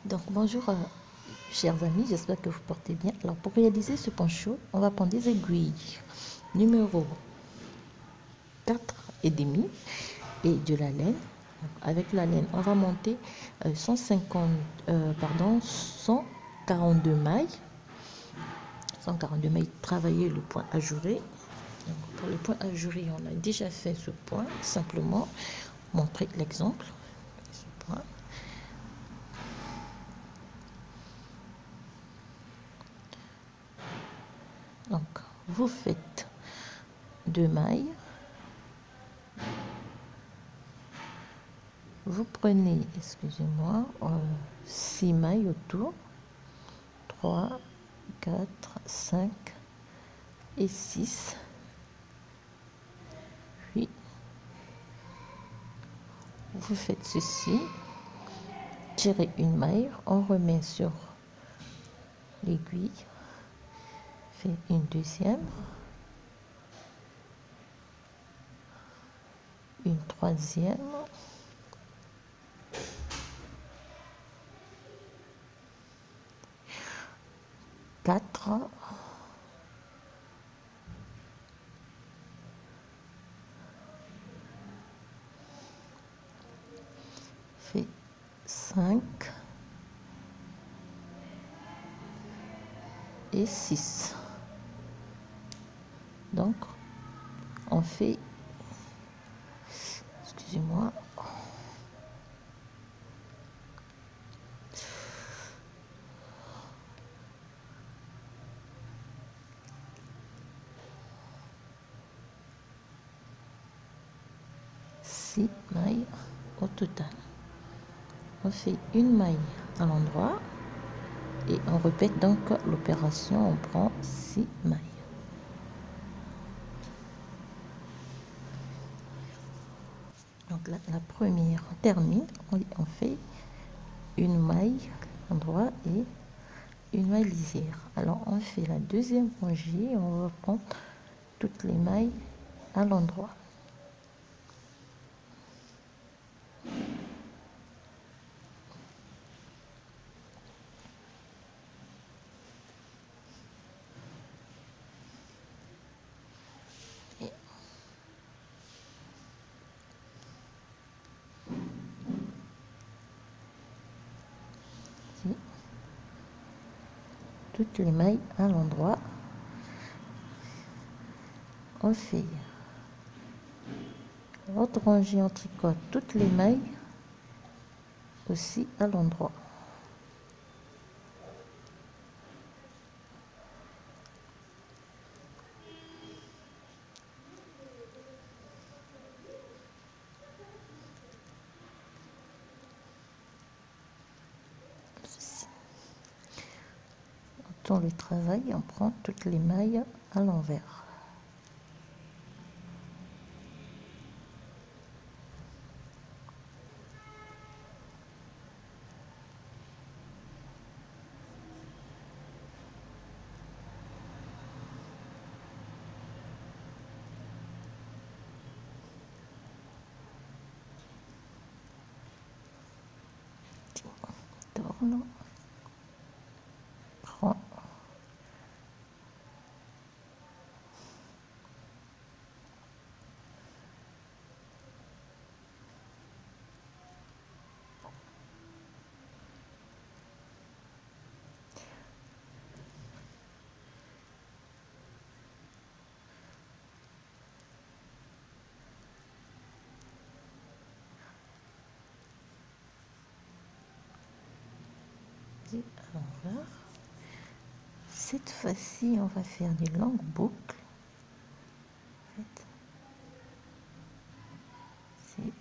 Donc bonjour chers amis, j'espère que vous portez bien. Alors pour réaliser ce poncho, on va prendre des aiguilles numéro 4 et demi et de la laine. Avec la laine, on va monter 142 mailles. 142 mailles, travailler le point ajouré. Donc, pour le point ajouré, on a déjà fait ce point, simplement montrer l'exemple. Ce point. Donc, vous faites 2 mailles. Vous prenez, excusez-moi, 6 mailles autour. 3, 4, 5 et 6. Puis, vous faites ceci. Tirez une maille, on remet sur l'aiguille. Fait une deuxième. Une troisième. 4, fait 5 et 6. Donc, on fait, excusez-moi, six mailles au total. On fait une maille à l'endroit et on répète donc l'opération. On prend 6 mailles. Donc là, la première on termine, on fait une maille à l'endroit et une maille lisière. Alors on fait la deuxième rangée et on va prendre toutes les mailles à l'endroit. Toutes les mailles à l'endroit. On fait l'autre rangée, on tricote toutes les mailles aussi à l'endroit. On tourne le travail et on prend toutes les mailles à l'envers. Tourne, prend, à l'envers. Cette fois-ci, on va faire des longues boucles. C'est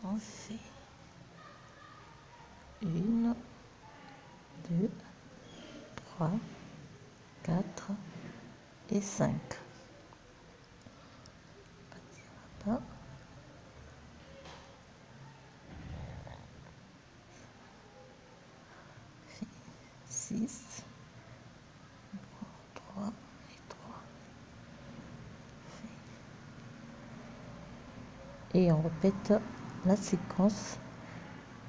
on fait une, deux, trois, 4 et 5. Là. 6, 3 et 3. Et on répète la séquence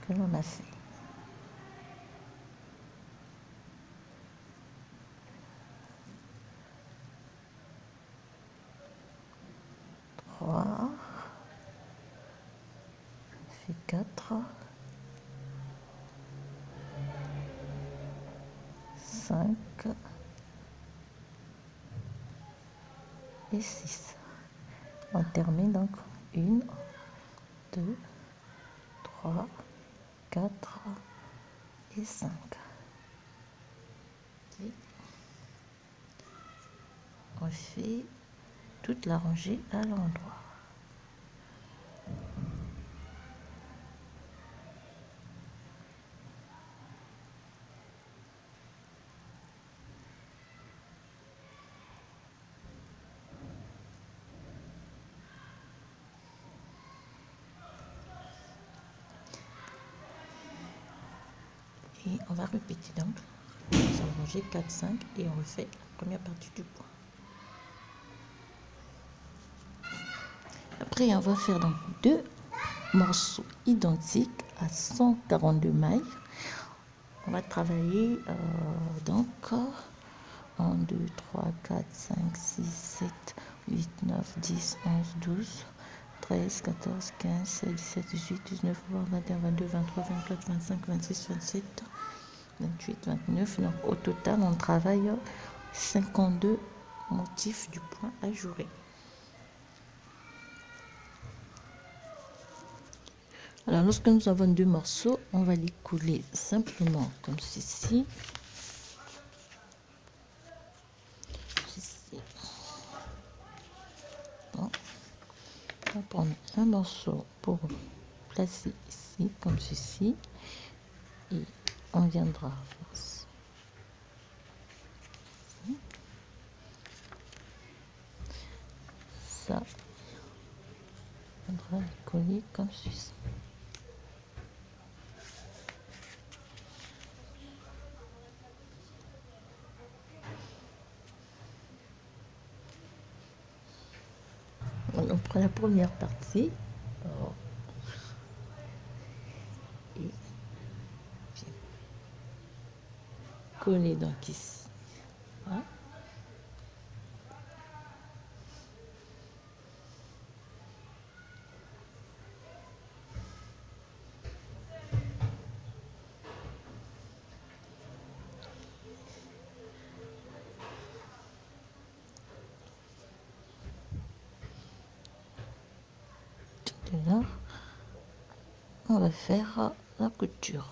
que l'on a fait. 3, fait 4, 5 et 6. On termine donc 1, 2, 3, 4 et 5. On fait toute la rangée à l'endroit. Et on va répéter donc. On va ranger 4, 5 et on refait la première partie du point. Après, on va faire donc 2 morceaux identiques à 142 mailles. On va travailler donc 1, 2, 3, 4, 5, 6, 7, 8, 9, 10, 11, 12, 13, 14, 15, 16, 17, 18, 19, 20, 21, 22, 23, 24, 25, 26, 27, 28, 29. Donc au total, on travaille 52 motifs du point ajouré. Alors lorsque nous avons 2 morceaux, on va les coller simplement comme ceci. Bon. On va prendre un morceau pour placer ici comme ceci et on viendra faire ça, on viendra les coller comme ceci. On prend la première partie et coller donc ici. Voilà. Et là, on va faire la couture.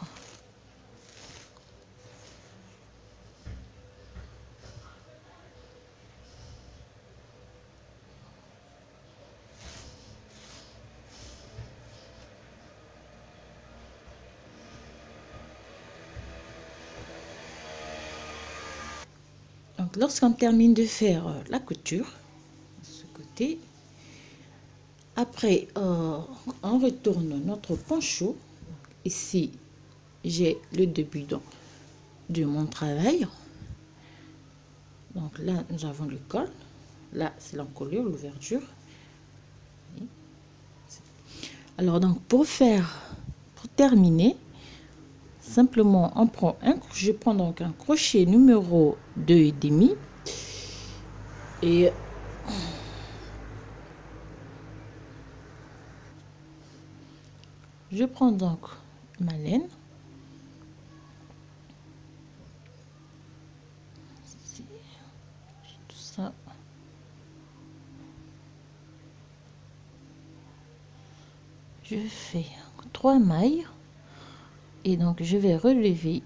Donc lorsqu'on termine de faire la couture, de ce côté, après on retourne notre poncho. Ici, j'ai le début de mon travail. Donc là, nous avons le col. Là, c'est l'encolure, l'ouverture. Alors donc pour terminer, simplement on prend je prends donc un crochet numéro 2,5 et je prends donc ma laine. Tout ça. Je fais 3 mailles et donc je vais relever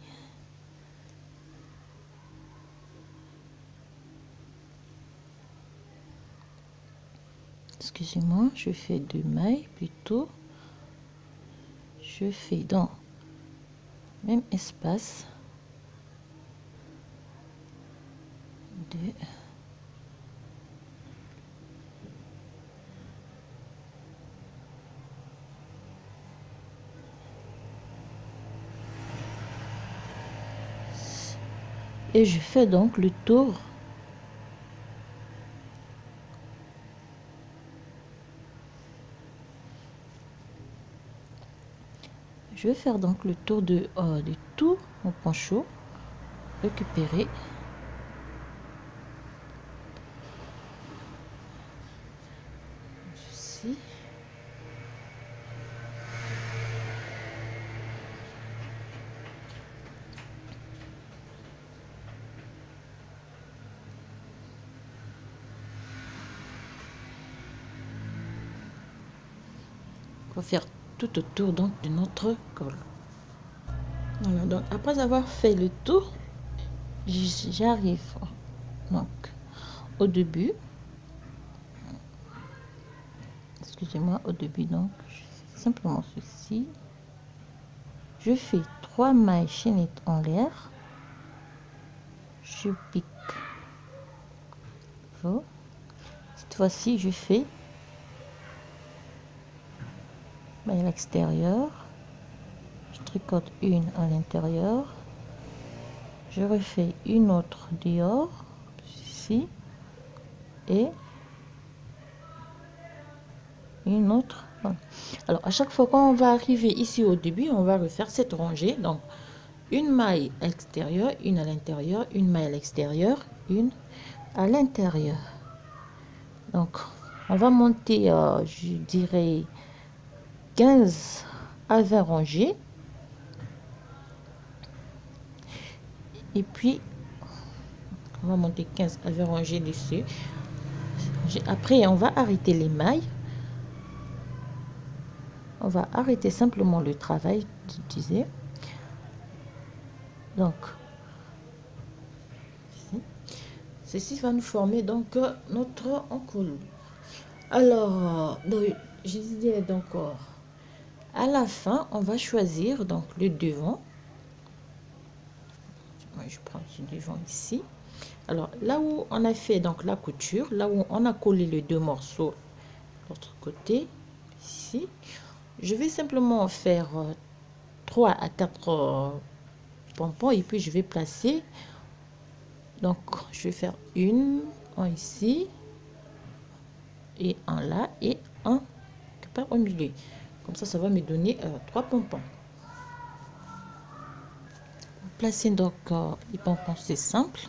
excusez-moi, je fais 2 mailles plutôt, je fais dans le même espace 2, et je fais donc le tour je vais faire donc le tour de tout mon poncho, récupérer ceci. On va faire tout autour donc de notre col. Voilà, donc après avoir fait le tour, j'arrive donc au début. Excusez-moi, au début donc je fais simplement ceci. Je fais 3 mailles chaînettes en l'air. Je pique. Cette fois-ci, je fais maille à l'extérieur. Je tricote une à l'intérieur. Je refais une autre dehors, ici, et une autre. Voilà. Alors, à chaque fois qu'on va arriver ici au début, on va refaire cette rangée. Donc, une maille à l'extérieur, une à l'intérieur, une maille à l'extérieur, une à l'intérieur. Donc, on va monter, je dirais, 15 à 20 rangées. Et puis, on va monter 15 à 20 rangées dessus. Après, on va arrêter les mailles. On va arrêter simplement le travail, je disais. Donc, ceci va nous former donc notre encolure. Alors, je disais donc, à la fin, on va choisir donc le devant. Moi, je prends ce devant ici. Alors, là où on a fait donc la couture, là où on a collé les deux morceaux, de l'autre côté, ici, je vais simplement faire 3 à 4 pompons et puis je vais placer. Donc, je vais faire un ici et un là et un quelque part au milieu. Comme ça va me donner 3 pompons. Placer donc les pompons, c'est simple.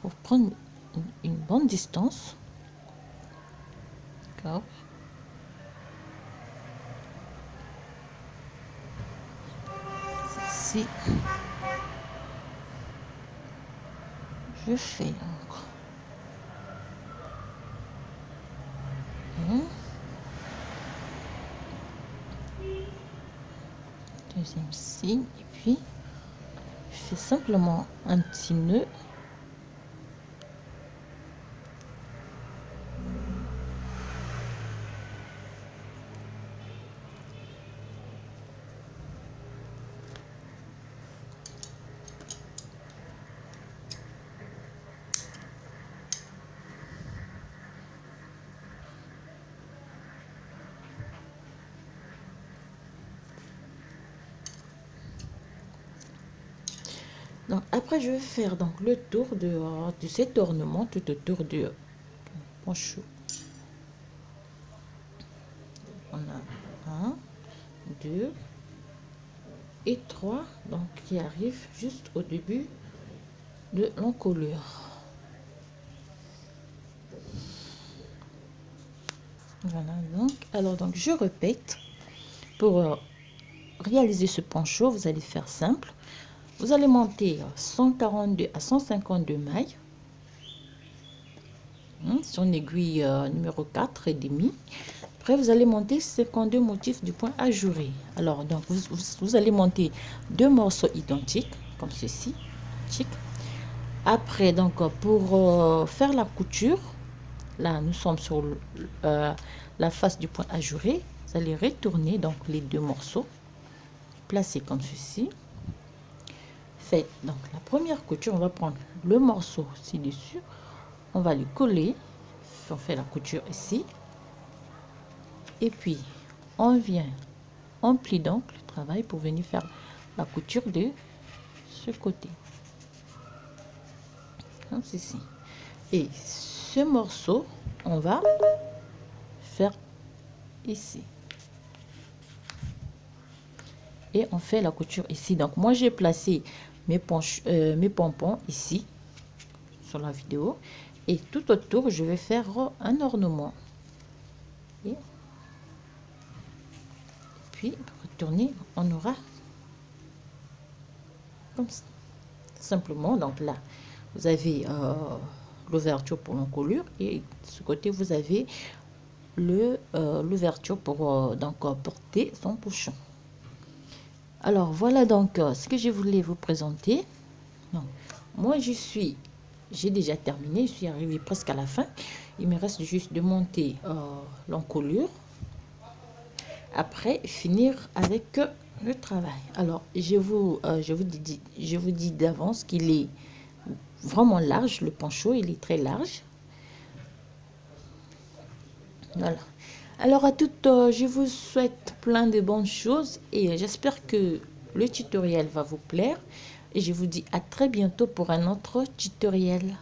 Pour prendre une bonne distance. D'accord. Ceci. Je fais donc deuxième signe et puis je fais simplement un petit nœud. Donc après je vais faire donc le tour de cet ornement tout autour du poncho. On a 1, 2 et 3 donc qui arrivent juste au début de l'encolure. Voilà donc. Alors donc je répète, pour réaliser ce poncho, vous allez faire simple. Vous allez monter 142 à 152 mailles sur une aiguille numéro 4 et demi. Après, vous allez monter 52 motifs du point ajouré. Alors, donc, vous allez monter 2 morceaux identiques, comme ceci. Après, donc, pour faire la couture, là, nous sommes sur la face du point ajouré. Vous allez retourner donc les 2 morceaux, placer comme ceci. fait donc la première couture, on va prendre le morceau ci-dessus, on va le coller, on fait la couture ici, et puis on vient, on plie donc le travail pour venir faire la couture de ce côté, comme ceci. Et ce morceau, on va faire ici. Et on fait la couture ici. Donc moi j'ai placé mes pompons ici sur la vidéo, et tout autour je vais faire un ornement. Et puis retourner, on aura comme ça simplement. Donc là vous avez l'ouverture pour l'encolure, et de ce côté vous avez l'ouverture pour porter son bouchon. Alors voilà donc ce que je voulais vous présenter. Donc, moi j'ai déjà terminé, je suis arrivée presque à la fin. Il me reste juste de monter l'encolure, après finir avec le travail. Alors je vous dis d'avance qu'il est vraiment large, le poncho il est très large. Voilà. Alors à toutes, je vous souhaite plein de bonnes choses, et j'espère que le tutoriel va vous plaire, et je vous dis à très bientôt pour un autre tutoriel.